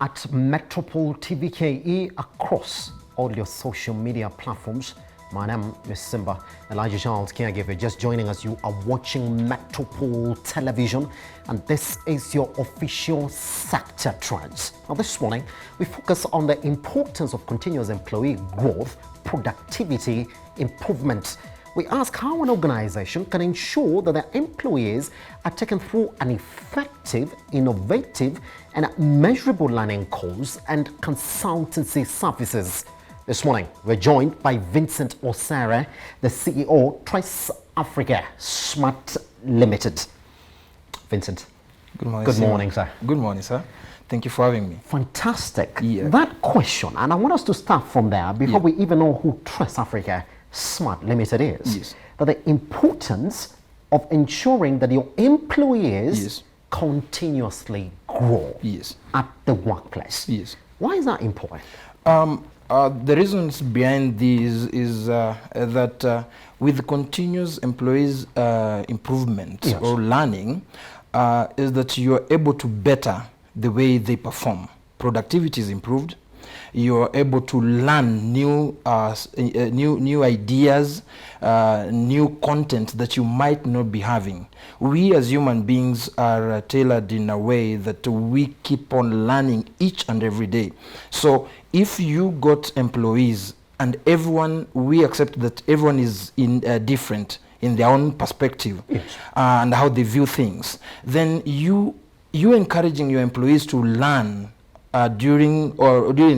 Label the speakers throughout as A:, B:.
A: at Metropole TVKE across all your social media platforms. My name is Simba, Elijah Charles, caregiver, just joining us. You are watching Metropole Television, and this is your official sector trends. Now, this morning, we focus on the importance of continuous employee growth, productivity, improvement. We ask how an organization can ensure that their employees are taken through an effective, innovative, and measurable learning course and consultancy services. This morning, we're joined by Vincent Osare, the CEO, Trace Africa Smart Limited. Vincent.
B: Good morning.
A: Good morning, sir.
B: Good morning, sir. Thank you for having me.
A: Fantastic.
B: Yeah.
A: That question, and I want us to start from there before we even know who Trace Africa Smart Limited is.
B: Yes.
A: That the importance of ensuring that your employees continuously grow at the workplace.
B: Yes.
A: Why is that important?
B: The reasons behind these is that with continuous employees improvement or learning, is that you are able to better the way they perform. Productivity is improved. You are able to learn new ideas, new content that you might not be having. We as human beings are tailored in a way that we keep on learning each and every day. So if you got employees and everyone, we accept that everyone is different in their own perspective and how they view things, then you encouraging your employees to learn during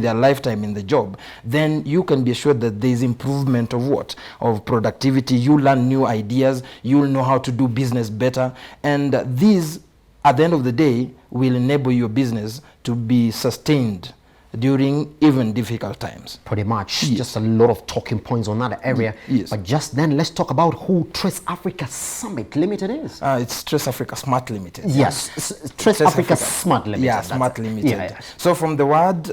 B: their lifetime in the job, then you can be assured that there is improvement of what? Of productivity. You learn new ideas, you'll know how to do business better, and these, at the end of the day, will enable your business to be sustained during even difficult times.
A: Pretty much. Just a lot of talking points on that area. But just then, let's talk about who Trace Africa Summit Limited is.
B: It's Trace Africa Smart Limited.
A: Yes, Trace Africa Smart Limited.
B: Yeah, Smart Limited. So from the word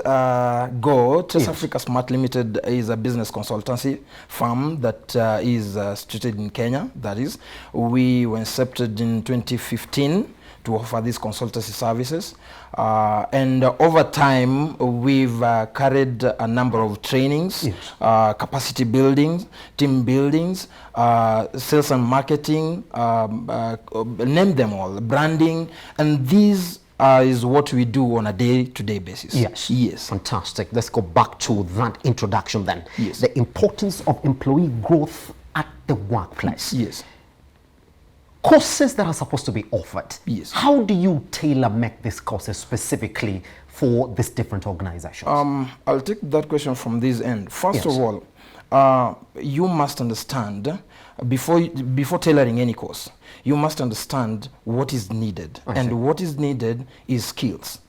B: go, Trace Africa Smart Limited is a business consultancy firm that is situated in Kenya. That is, we were incepted in 2015 to offer these consultancy services. And over time, we've carried a number of trainings, capacity buildings, team buildings, sales and marketing, name them all, branding, and these is what we do on a day-to-day basis.
A: Yes. Fantastic. Let's go back to that introduction then. The importance of employee growth at the workplace. Courses that are supposed to be offered. How do you tailor-make these courses specifically for these different organizations?
B: I'll take that question from this end. First of all, you must understand, before tailoring any course, you must understand what is needed. And what is needed is skills.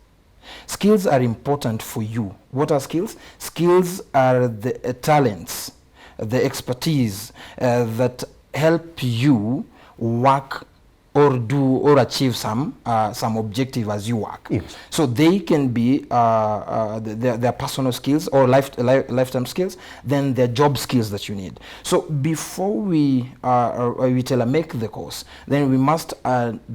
B: Skills are important for you. What are skills? Skills are the talents, the expertise that help you work or do or achieve some objective as you work. So they can be their personal skills or lifetime skills, then their job skills that you need. So before we tailor-make the course, then we must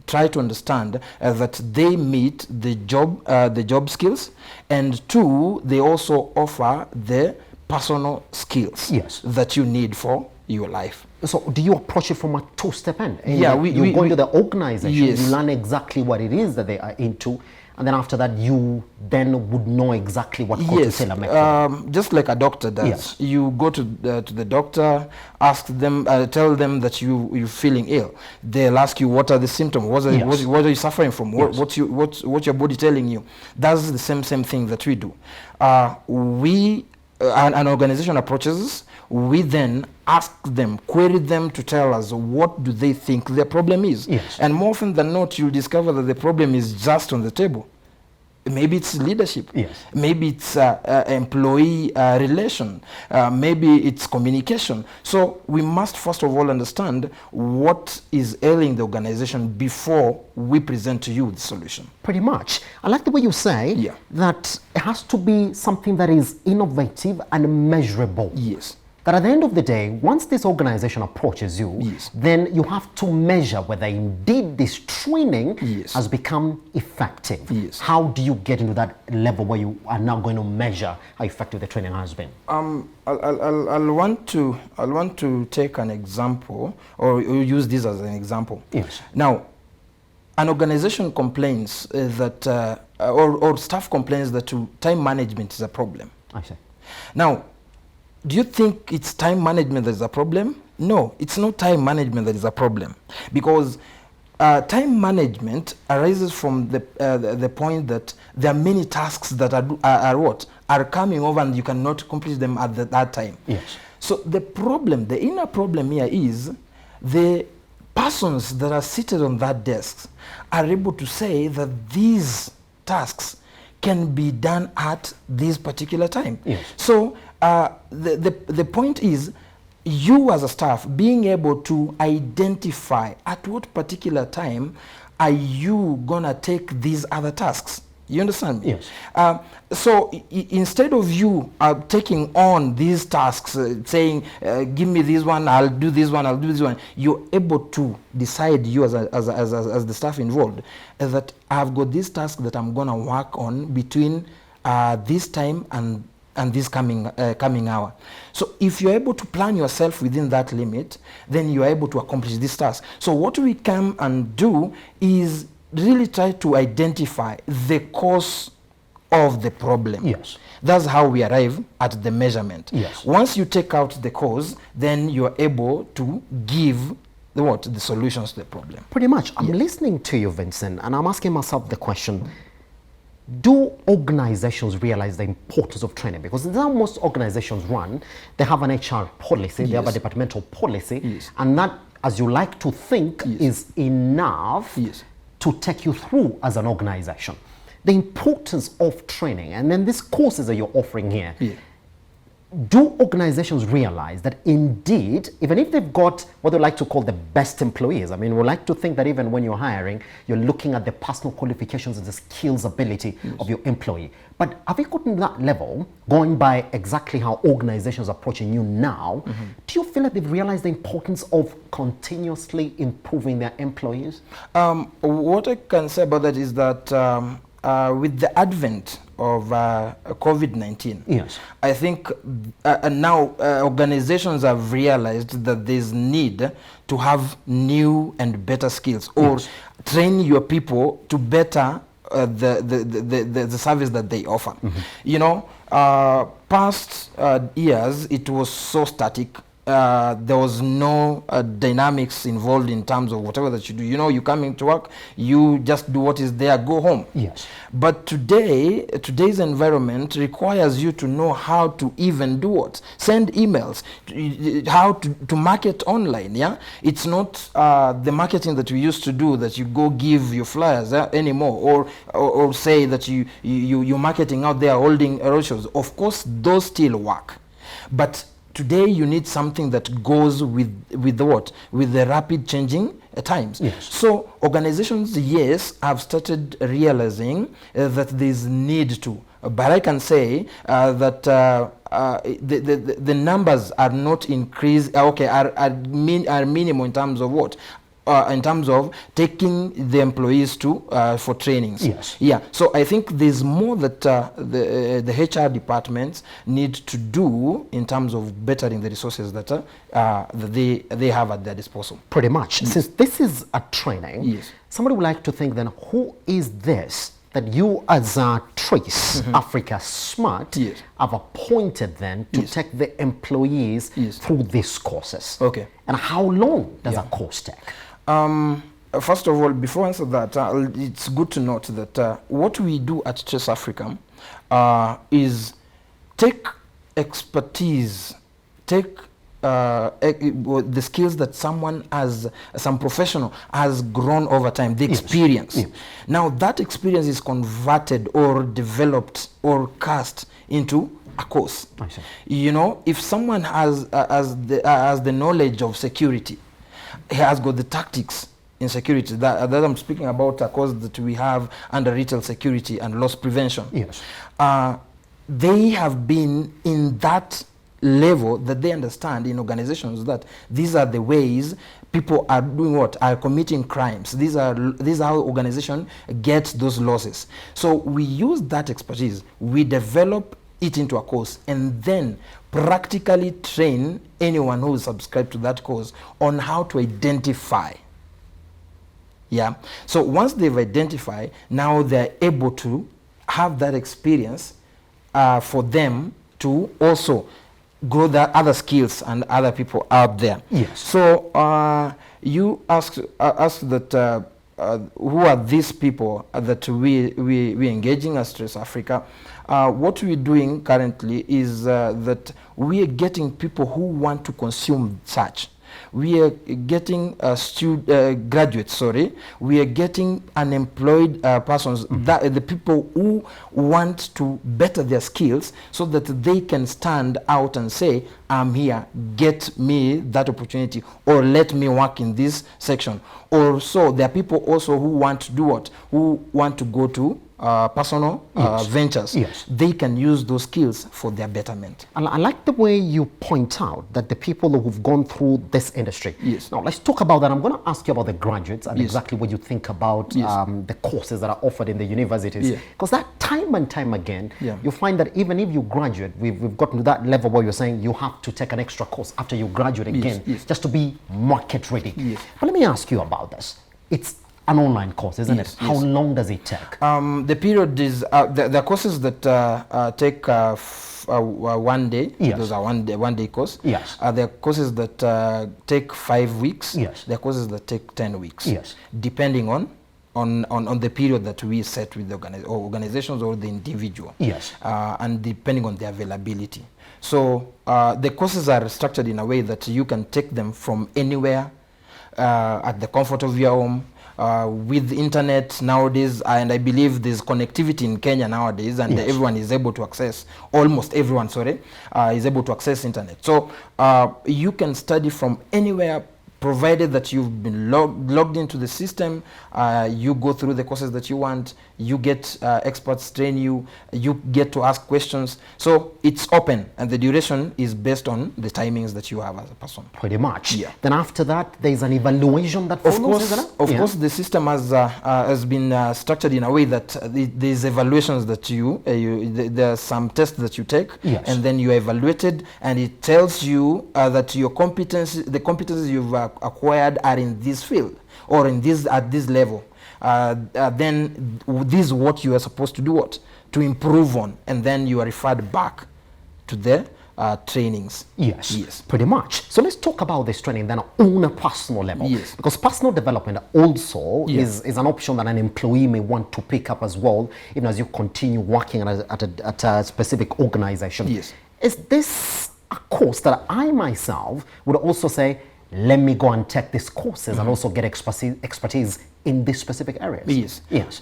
B: try to understand that they meet the job skills, and two, they also offer the personal skills that you need for your life.
A: So do you approach it from a two-step end?
B: We
A: go into the organization, you learn exactly what it is that they are into, and then after that you then would know exactly what course to tailor-make.
B: Just like a doctor does. You go to the doctor, ask them, tell them that you're feeling ill. They'll ask you what are the symptoms, what are you suffering from, what's your body telling you. That's the same thing that we do. An organization approaches us, we then ask them, query them to tell us what do they think their problem is. And more often than not, you'll discover that the problem is just on the table. Maybe it's leadership. Maybe it's employee relation. Maybe it's communication. So we must first of all understand what is ailing the organization before we present to you the solution.
A: Pretty much. I like the way you say that it has to be something that is innovative and measurable. that at the end of the day, once this organization approaches you,
B: Yes.
A: then you have to measure whether indeed this training
B: Yes.
A: has become effective.
B: Yes.
A: How do you get into that level where you are now going to measure how effective the training has been?
B: I'll want to take an example, or use this as an example.
A: Yes.
B: Now, an organization complains or staff complains that time management is a problem.
A: I see.
B: Now, do you think it's time management that is a problem? No, it's not time management that is a problem, because time management arises from the point that there are many tasks that are coming over and you cannot complete them at that time.
A: Yes.
B: So the inner problem here is the persons that are seated on that desk are able to say that these tasks can be done at this particular time.
A: Yes.
B: So the point is, you as a staff being able to identify at what particular time are you gonna take these other tasks. You understand me?
A: Yes.
B: So instead of you taking on these tasks, saying, give me this one, I'll do this one, I'll do this one, you're able to decide, you as the staff involved, that I've got this task that I'm going to work on between this time and this coming hour. So if you're able to plan yourself within that limit, then you're able to accomplish this task. So what we come and do is really try to identify the cause of the problem.
A: Yes.
B: That's how we arrive at the measurement.
A: Yes.
B: Once you take out the cause, then you're able to give the solutions to the problem.
A: Pretty much. I'm listening to you, Vincent, and I'm asking myself the question, do organizations realize the importance of training? Because that's how most organizations run. They have an HR policy, they have a departmental policy, and that, as you like to think, is enough to take you through as an organization. The importance of training, and then these courses that you're offering here, do organizations realize that indeed, even if they've got what they like to call the best employees, I mean, we like to think that even when you're hiring, you're looking at the personal qualifications and the skills ability of your employee. But have you gotten to that level, going by exactly how organizations are approaching you now, do you feel that they've realized the importance of continuously improving their employees?
B: What I can say about that is that with the advent of COVID-19, I think now organizations have realized that there's need to have new and better skills, or train your people to better the service that they offer. You know, past years it was so static. There was no dynamics involved in terms of whatever that you do. You know, you come into work, you just do what is there, go home.
A: Yes.
B: But today's environment requires you to know how to even do what? Send emails, how to market online, yeah? It's not the marketing that we used to do, that you go give your flyers anymore, or say that you're marketing out there holding roadshows. Of course, those still work. But today you need something that goes with the rapid changing times.
A: Yes.
B: So organizations, yes, have started realizing that there's need to. But I can say that the numbers are not increased. Are minimal in terms of what? In terms of taking the employees to for trainings.
A: Yes.
B: Yeah. So I think there's more that the HR departments need to do in terms of bettering the resources that they have at their disposal.
A: Pretty much. Since this is a training, somebody would like to think then, who is this that you as Trace Africa Smart have appointed then to take the employees through these courses?
B: Okay.
A: And how long does a course take?
B: First of all, before I answer that, it's good to note that what we do at Trace Africa is take expertise, take the skills that some professional has grown over time, the experience. Now that experience is converted or developed or cast into a course.
A: I see.
B: You know, if someone has the knowledge of security, he has got the tactics in security, that I'm speaking about a course that we have under retail security and loss prevention.
A: Yes.
B: They have been in that level that they understand in organizations that these are the ways people are doing what? Are committing crimes. These are how organization get those losses. So we use that expertise. We develop it into a course and then practically train anyone who is subscribed to that course on how to identify. Yeah. So once they've identified, now they're able to have that experience for them to also grow the other skills and other people out there.
A: Yes.
B: So you asked that who are these people that we engaging as Trace Africa. What we're doing currently is that we are getting people who want to consume such. We are getting graduates, sorry. We are getting unemployed persons, that the people who want to better their skills so that they can stand out and say, I'm here, get me that opportunity, or let me work in this section. Or so there are people also who want to do what? Who want to go to personal ventures.
A: Yes.
B: They can use those skills for their betterment.
A: And I like the way you point out that the people who've gone through this industry.
B: Yes.
A: Now, let's talk about that. I'm going to ask you about the graduates and
B: Yes.
A: exactly what you think about
B: Yes.
A: the courses that are offered in the universities.
B: Yeah.
A: Because that time and time again,
B: Yeah.
A: you find that even if you graduate, we've gotten to that level where you're saying you have to take an extra course after you graduate again,
B: Yes.
A: just to be market ready.
B: Yes.
A: But let me ask you about this. It's an online course, isn't
B: Yes,
A: it? How
B: yes.
A: long does it take?
B: The period is the courses that take 1 day.
A: Yes.
B: Those are one day course.
A: Yes.
B: There are courses that take 5 weeks.
A: Yes.
B: There are courses that take 10 weeks.
A: Yes.
B: Depending on the period that we set with the organizations or the individual.
A: Yes.
B: And depending on the availability. So the courses are structured in a way that you can take them from anywhere at the comfort of your home. With the internet nowadays, and I believe there's connectivity in Kenya nowadays, and
A: Yes.
B: everyone is able to access, almost everyone, is able to access internet. So you can study from anywhere, provided that you've been logged into the system. You go through the courses that you want, you get experts train you, you get to ask questions. So it's open, and the duration is based on the timings that you have as a person.
A: Pretty much.
B: Yeah.
A: Then after that, there's an evaluation that follows, isn't it?
B: Of
A: Yeah.
B: course, the system has been structured in a way that there's evaluations that there are some tests that you take,
A: Yes.
B: and then you are evaluated, and it tells you that the competencies you've acquired are in this field or at this level. Then this is what you are supposed to do, to improve on, and then you are referred back to the trainings.
A: Yes,
B: Yes.
A: pretty much. So let's talk about this training then on a personal level.
B: Yes.
A: Because personal development also
B: Yeah.
A: is an option that an employee may want to pick up as well, even as you continue working at a specific organization.
B: Yes.
A: Is this a course that I myself would also say, let me go and take these courses and also get expertise in these specific areas?
B: Yes.
A: Yes.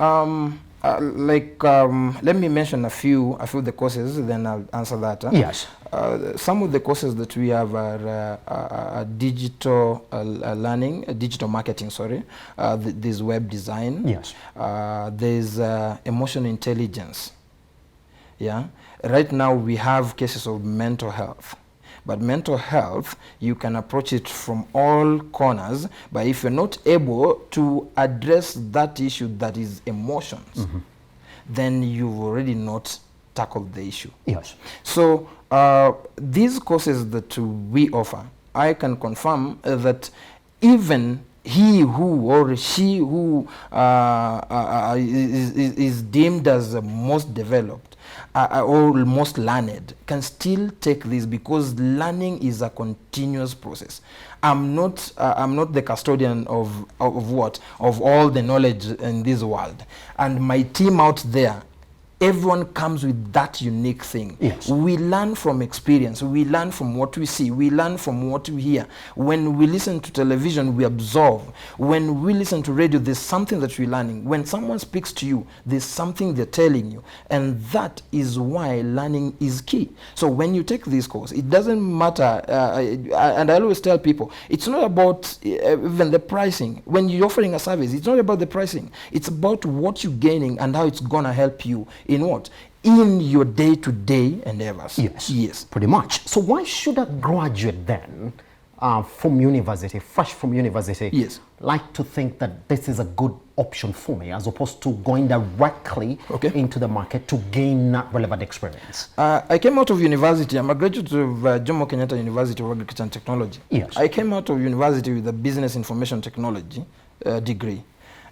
B: Let me mention a few of the courses, then I'll answer that.
A: Yes.
B: Some of the courses that we have are digital learning, digital marketing, there's web design.
A: Yes.
B: There's emotional intelligence. Yeah. Right now we have cases of mental health. But mental health, you can approach it from all corners, but if you're not able to address that issue that is emotions, then you've already not tackled the issue.
A: Yes.
B: So these courses that we offer, I can confirm that even he who or she who is deemed as the most developed or most learned can still take this, because learning is a continuous process. I'm not the custodian of all the knowledge in this world, and my team out there, everyone comes with that unique thing.
A: Yes.
B: We learn from experience. We learn from what we see. We learn from what we hear. When we listen to television, we absorb. When we listen to radio, there's something that we're learning. When someone speaks to you, there's something they're telling you. And that is why learning is key. So when you take this course, it doesn't matter. And I always tell people, it's not about even the pricing. When you're offering a service, it's not about the pricing. It's about what you're gaining and how it's going to help you in what?
A: in your day-to-day endeavors. Yes. Yes. Pretty much. So why should a graduate then from university, fresh from university,
B: yes,
A: like to think that this is a good option for me as opposed to going directly into the market to gain that relevant experience?
B: I came out of university. I'm a graduate of Jomo Kenyatta University of Agriculture and Technology.
A: Yes.
B: I came out of university with a business information technology degree.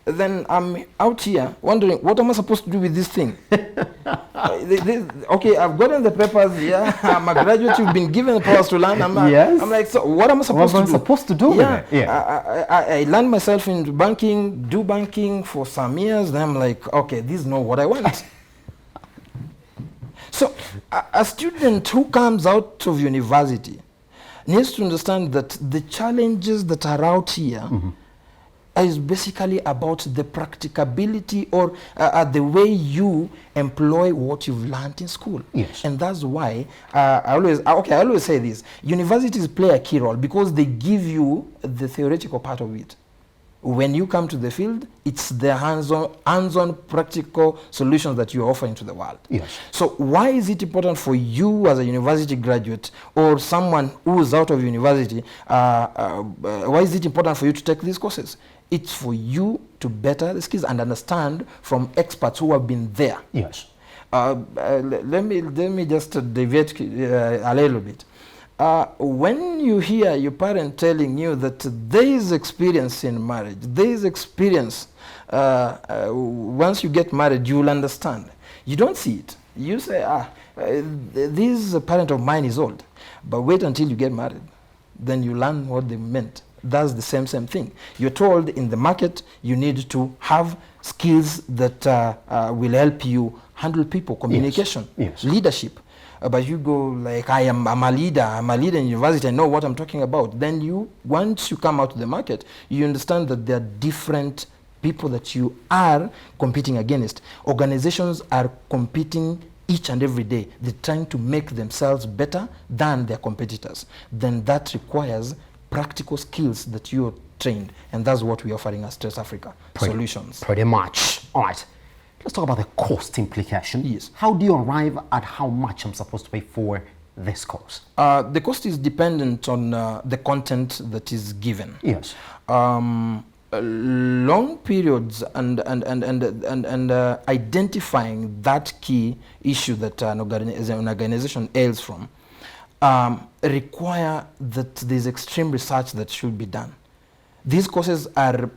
B: Then I'm out here wondering, what am I supposed to do with this thing? Okay, I've gotten the papers, yeah, I'm a graduate, you've been given the powers to learn. I'm like, so what am I supposed
A: to do?
B: Yeah,
A: with it? Yeah.
B: I learned myself into banking, do banking for some years, then I'm like, okay, this is not what I want. So a student who comes out of university needs to understand that the challenges that are out here is basically about the practicability or the way you employ what you've learned in school.
A: Yes.
B: And that's why I always say this. Universities play a key role because they give you the theoretical part of it. When you come to the field, it's the hands-on practical solutions that you're offering to the world.
A: Yes.
B: So why is it important for you as a university graduate or someone who's out of university, why is it important for you to take these courses? It's for you to better the skills and understand from experts who have been there.
A: Yes.
B: Let me just deviate a little bit. When you hear your parent telling you that there is experience in marriage, there is experience, once you get married, you will understand. You don't see it. You say, this parent of mine is old. But wait until you get married. Then you learn what they meant. That's the same thing. You're told in the market you need to have skills that will help you handle people, communication, leadership. But you go like, I'm a leader in university, I know what I'm talking about. Then once you come out to the market, you understand that there are different people that you are competing against. Organizations are competing each and every day. They're trying to make themselves better than their competitors. Then that requires practical skills that you're trained, and that's what we're offering as Stress Africa Solutions.
A: Pretty much. All right. Let's talk about the cost implication.
B: Yes.
A: How do you arrive at how much I'm supposed to pay for this course?
B: The cost is dependent on the content that is given.
A: Yes.
B: Long periods and identifying that key issue that an organization ails from require that there's extreme research that should be done. These courses are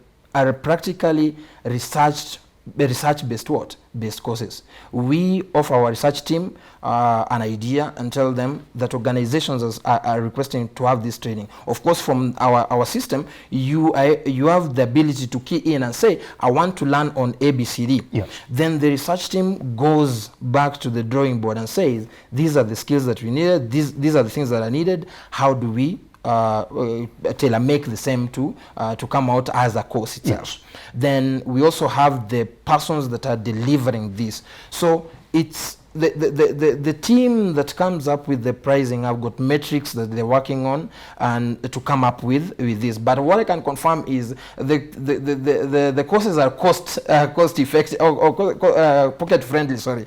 B: practically research-based courses. We offer our research team an idea and tell them that organizations are requesting to have this training. Of course, from our system, you have the ability to key in and say, I want to learn on ABCD.
A: Yes.
B: Then the research team goes back to the drawing board and says, these are the skills that we needed, these are the things that are needed, how do we tailor make the same to come out as a course itself.
A: Yes.
B: Then we also have the persons that are delivering this. So it's the team that comes up with the pricing. I've got metrics that they're working on and to come up with this. But what I can confirm is the courses are cost effective or pocket friendly. Sorry.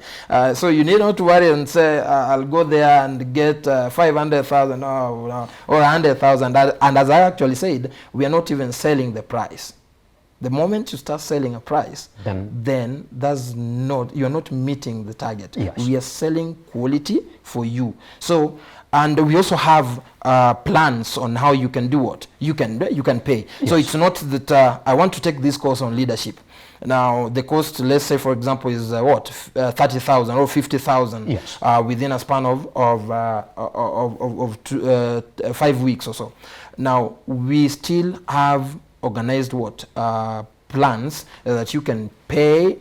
B: So you need not to worry and say I'll go there and get 500,000 or 100,000. And as I actually said, we are not even selling the price. The moment you start selling a price, then you're not meeting the target.
A: Yes.
B: We are selling quality for you. So, and we also have plans on how you can do what you can pay.
A: Yes.
B: So it's not that I want to take this course on leadership. Now the cost, let's say for example, is 30,000 or 50,000
A: yes.
B: Within a span of 5 weeks or so. Now we still have organized plans that you can pay,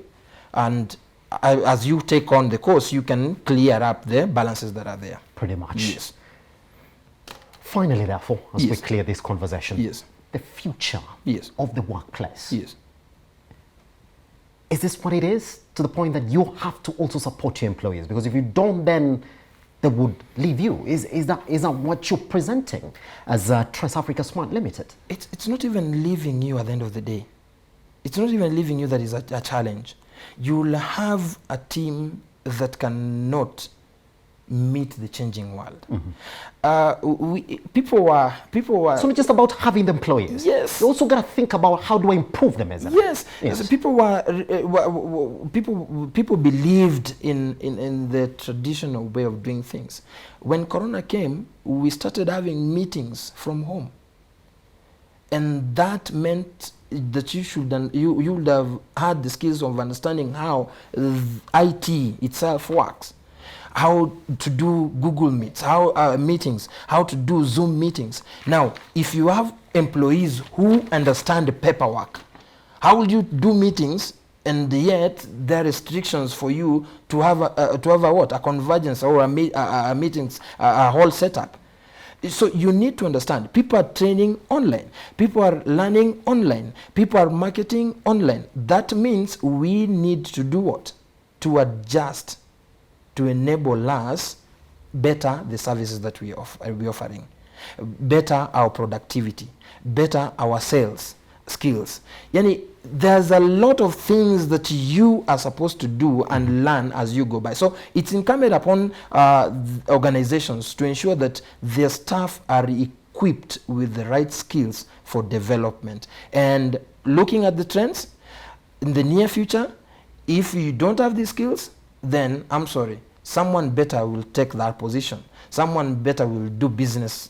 B: and as you take on the course, you can clear up the balances that are there.
A: Pretty much.
B: Yes.
A: Finally, therefore, as
B: yes.
A: we clear this conversation,
B: yes.
A: the future
B: yes.
A: of the workplace.
B: Yes.
A: Is this what it is, to the point that you have to also support your employees? Because if you don't, then they would leave you. Is that what you're presenting as Trans Africa Smart Limited?
B: It's not even leaving you at the end of the day. It's not even leaving you that is a challenge. You'll have a team that cannot meet the changing world. People were.
A: It's not just about having the employees.
B: Yes.
A: You also got to think about how do I improve them as
B: Yes.
A: Yes.
B: So people people believed in the traditional way of doing things. When Corona came, we started having meetings from home, and that meant that you would have had the skills of understanding how IT itself works, how to do Google Meets, how meetings, how to do Zoom meetings. Now, if you have employees who understand the paperwork, how will you do meetings and yet there are restrictions for you to have a convergence or a meetings, a whole setup? So you need to understand, people are training online, people are learning online, people are marketing online. That means we need to do what? To adjust to enable us better the services that we are offering, better our productivity, better our sales skills. Yani, there's a lot of things that you are supposed to do and learn as you go by. So it's incumbent upon organizations to ensure that their staff are equipped with the right skills for development. And looking at the trends in the near future, if you don't have these skills, then I'm sorry, someone better will take that position. Someone better will do business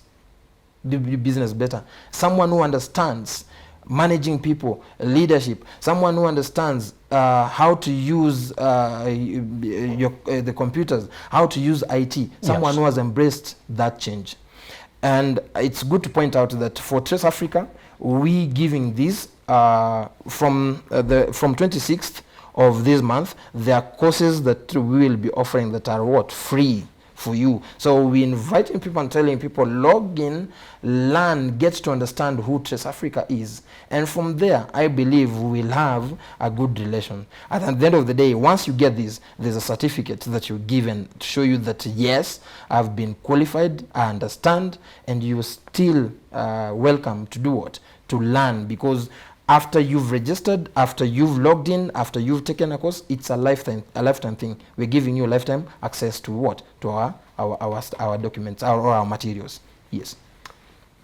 B: better. Someone who understands managing people, leadership, someone who understands how to use the computers, how to use IT, someone who has embraced that change. And it's good to point out that for Trace Africa, we giving this from 26th of this month, there are courses that we will be offering that are what? Free for you. So we inviting people and telling people, log in, learn, get to understand who Trace Africa is. And from there, I believe we will have a good relation. At the end of the day, once you get this, there's a certificate that you're given to show you that, yes, I've been qualified, I understand, and you're still welcome to do what? To learn, because after you've registered, after you've logged in, after you've taken a course, it's a lifetime thing. We're giving you lifetime access to what? To our documents, our materials. Yes.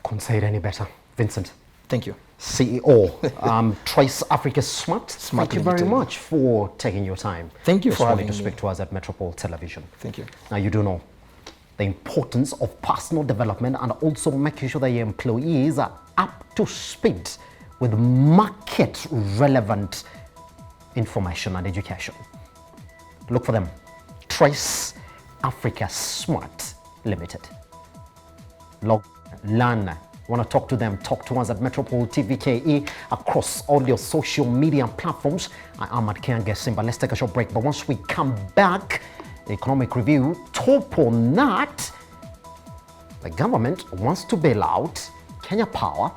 A: Couldn't say it any better. Vincent.
B: Thank you.
A: CEO, Trace Africa Smart. Thank you very much for taking your time.
B: Thank you
A: for having to speak to us at Metropole Television.
B: Thank you.
A: Now, you do know the importance of personal development and also making sure that your employees are up to speed with market-relevant information and education. Look for them. Trace Africa Smart Limited. Log, learn. Want to talk to them? Talk to us at Metropole TVKE across all your social media platforms. I am at Kiange Simba. Let's take a short break. But once we come back, the economic review, top or not, the government wants to bail out Kenya Power,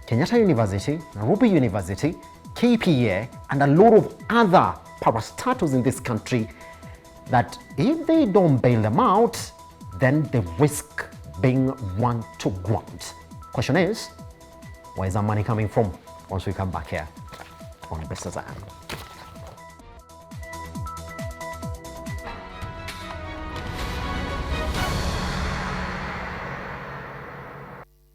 A: Kenyatta University, Nairobi University, KPA, and a lot of other parastatals in this country that if they don't bail them out, then they risk being run to ground. Question is, where is that money coming from? Once we come back here on Business Hour.